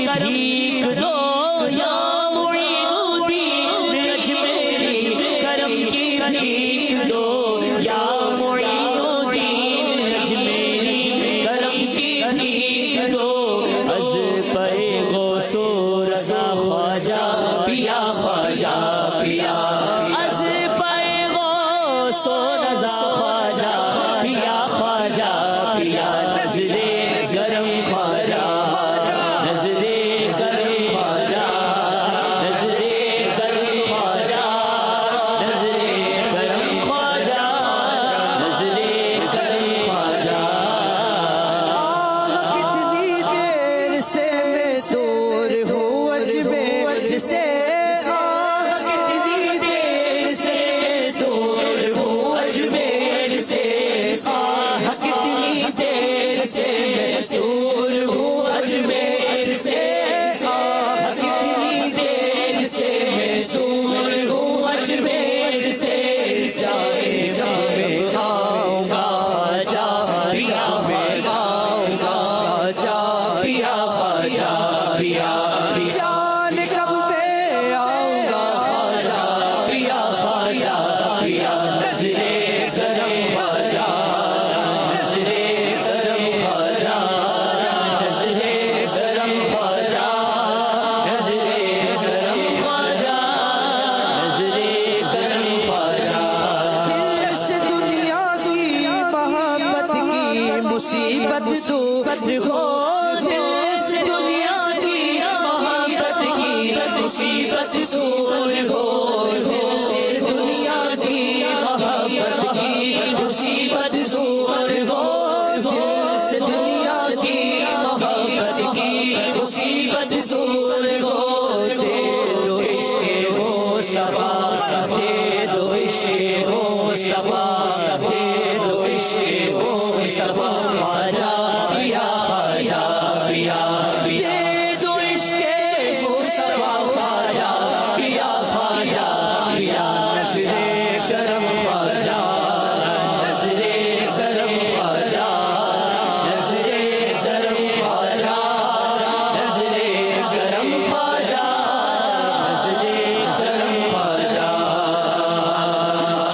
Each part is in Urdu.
بھیک دو یا معین الدین اجمیری کرم کی بھیک دو یا معین الدین اجمیری کرم کی بھیک دو از پے غوث و رضا خواجہ پیا خواجہ پیا از پے غوث و رضا خواجہ پیا خواجہ پیا نظر گرم خواجہ نظر گرم خواجہ نظر گرم خواجہ نظر گرم خواجہ نظر گرم خواجہ کتنی دیر سے میں دور ہوں اجمیر سے کتنی دیر سے دور ہوں اجمیر سے کتنی دیر سے دور ہوں اجمیر سے کتنی دیر سے دور ہوں اجمیر سے میں آؤں گا جا پیا میں آؤں گا جا پیا خواجہ پیا پیا جان کب پہ آؤں گا خواجہ پیا خواجہ پیا نظر گرم خواجہ نظر گرم خواجہ نظر گرم خواجہ نظر گرم خواجہ نظر گرم خواجہ اس دنیا کی محبت کی مصیبت دور ہو اس دنیا کی محبت کی مصیبت دور ہو اس دنیا کی محبت کی مصیبت دور ہو اس دنیا کی محبت کی مصیبت دور ہو دے دو عشق مصطفیٰ دے دو عشق مصطفیٰ دے دو عشق مصطفیٰ خواجہ پیا خواجہ پیا دے دو عشق مصطفیٰ خواجہ پیا خواجہ پیا نظر گرم خواجہ نظر گرم خواجہ نظر گرم خواجہ نظر گرم خواجہ نظر گرم خواجہ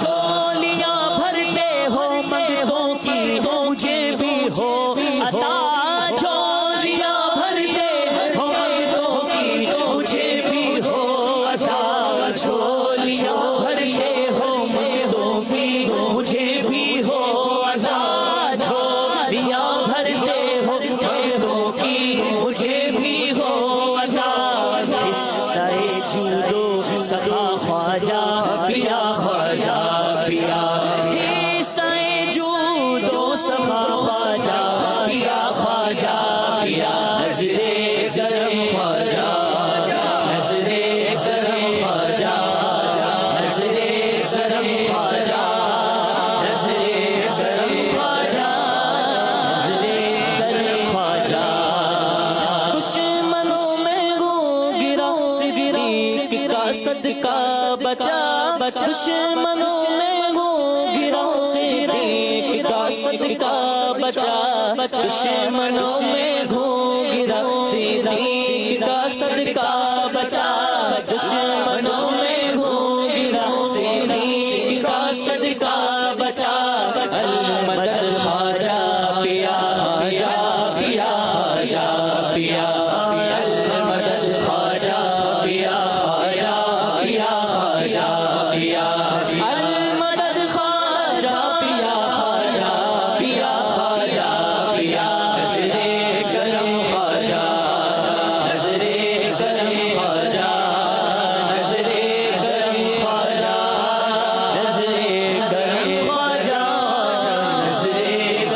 چولیاں بھرتے ہو منگتوں کی مجھے بھی ہو عطا چولیاں بھرتے ہو منگتوں کی مجھے بھی ہو عطا چولیاں بھرتے ہو منگتوں کی مجھے بھی ہو عطا چولیاں بھرتے ہو منگتوں کی مجھے بھی ہو عطا حصہ جود و سخا خواجہ پیا خواجہ پیا حصہ جود و سخا خواجہ پیا خواجہ پیا نظر گرم خواجہ نظر گرم خواجہ نظر گرم خواجہ نظر گرم خواجہ نظر گرم خواجہ دشمنوں میں ہو گرا صدیق کا صدقہ بچا بچا دشمنوں میں ہو گرا صدیق کا صدقہ بچا بچا دشمنوں میں ہو گرا صدیق کا صدقہ بچا دشمنوں میں ہو گرا صدیق کا صدقہ بچا المدد خواجہ پیا خواجہ پیا خواجہ پیا المدد خواجہ پیا خواجہ پیا خواجہ پیا المدد خواجہ پیا خواجہ پیا خواجہ پیا نظر گرم خواجہ نظر گرم خواجہ نظر گرم خواجہ نظر گرم خواجہ نظر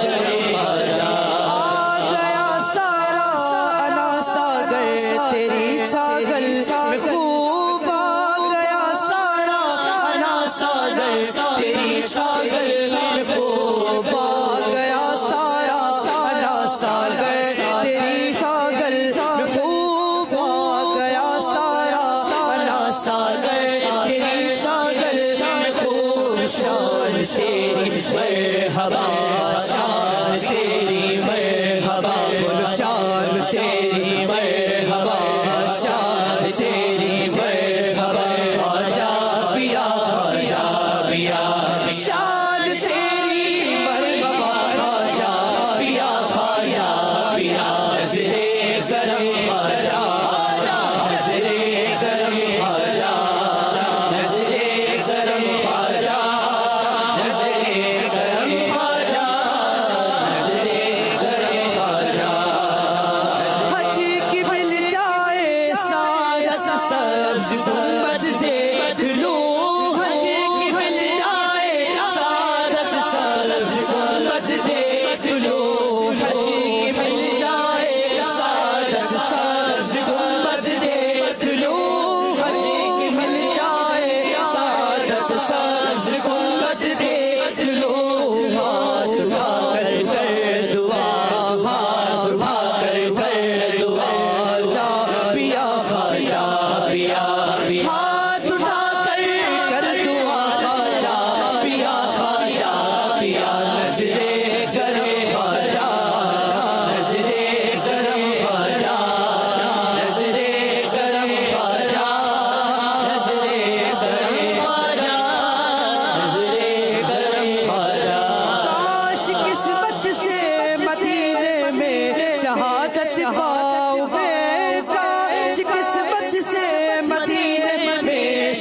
گرم خواجہ آ گیا سارا اناسا گئے تیری چھاگل میں خوب آ گیا سارا اناسا گئے تیری چھاگل میں خوب آ گیا سارا اناسا گئے تیری چھاگل میں خوب آ گیا سارا اناسا گئے تیری چھاگل میں خوب شان تیری مرحبا شان تیری مرحبا شان تیری مرحبا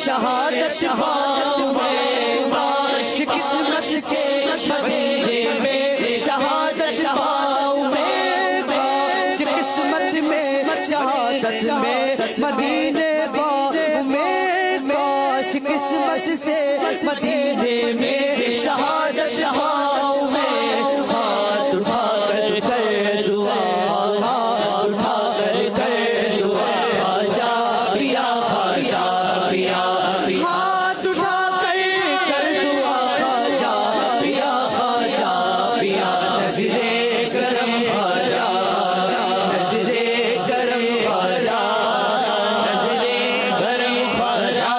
شہادت پاؤں میں کاش قسمت سے مدینے میں شہادت پاؤں میں کاش قسمت میں شہادت میں مدینے پاؤں میں کاش قسمت سے مدینے میں شہادت پاؤں میں ہاتھ اٹھا کر دعا ہاتھ اٹھا کر دعا خواجہ پیا خواجہ پیا ہاتھ اٹھا کر دعا خواجہ پیا خواجہ پیا نظرے کرم خواجہ نظرے کرم خواجہ نظرے کرم خواجہ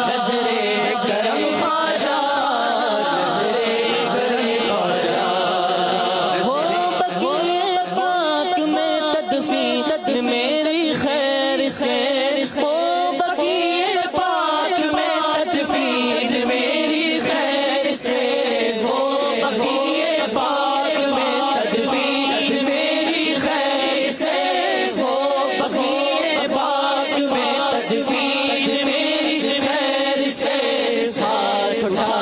نظرے کرم خواجہ نظرے کرم خواجہ ہو بقیے پاک میں تدفین میری خیر سے ہو بقیے پاک میں تدفین میری خیر سے ہو بقیے پاک میں تدفین میری خیر سے ہو بقیے پاک میں تدفین میری خیر سے ہاتھ اٹھا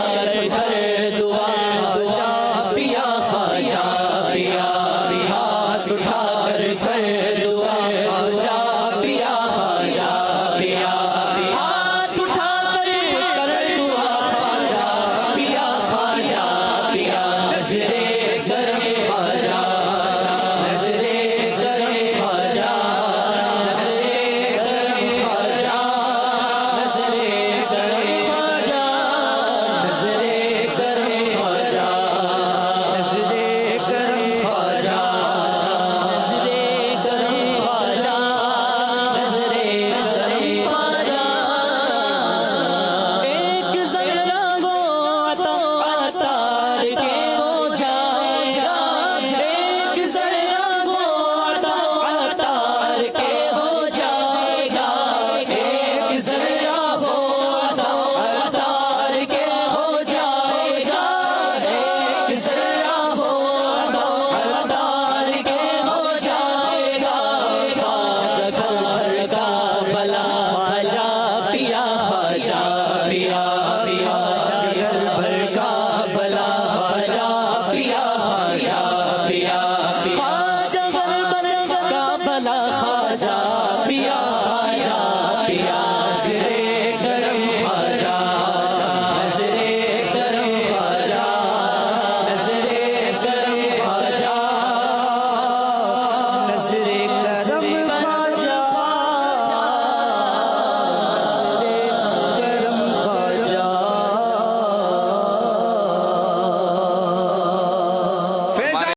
کر دعا خواجہ پیا خواجہ پیا ہاتھ اٹھا کر دعا خواجہ پیا خواجہ پیا ہاتھ اٹھا کر دعا خواجہ پیا خواجہ پیا نظرے کرم خواجہ نظرے کرم خواجہ نظرے کرم خواجہ نظرے کرم خواجہ نظرے کرم خواجہ نظرے کرم خواجہ نظرے کرم خواجہ نظرے کرم خواجہ ایک ذرہ وہ عطار کے ہو جائے ایک ذرہ وہ عطار کے ہو جائے ایک ذرہ وہ عطار کے ہو جائے ایک ذرہ وہ عطار کے ہو جائے خواجہ گھر کا بلا خواجہ پیا خواجہ پیا پیا جگر بھر کا بلا خواجہ پیا خواجہ پیا خواجہ گھر بھر کا بلا خواجہ پیا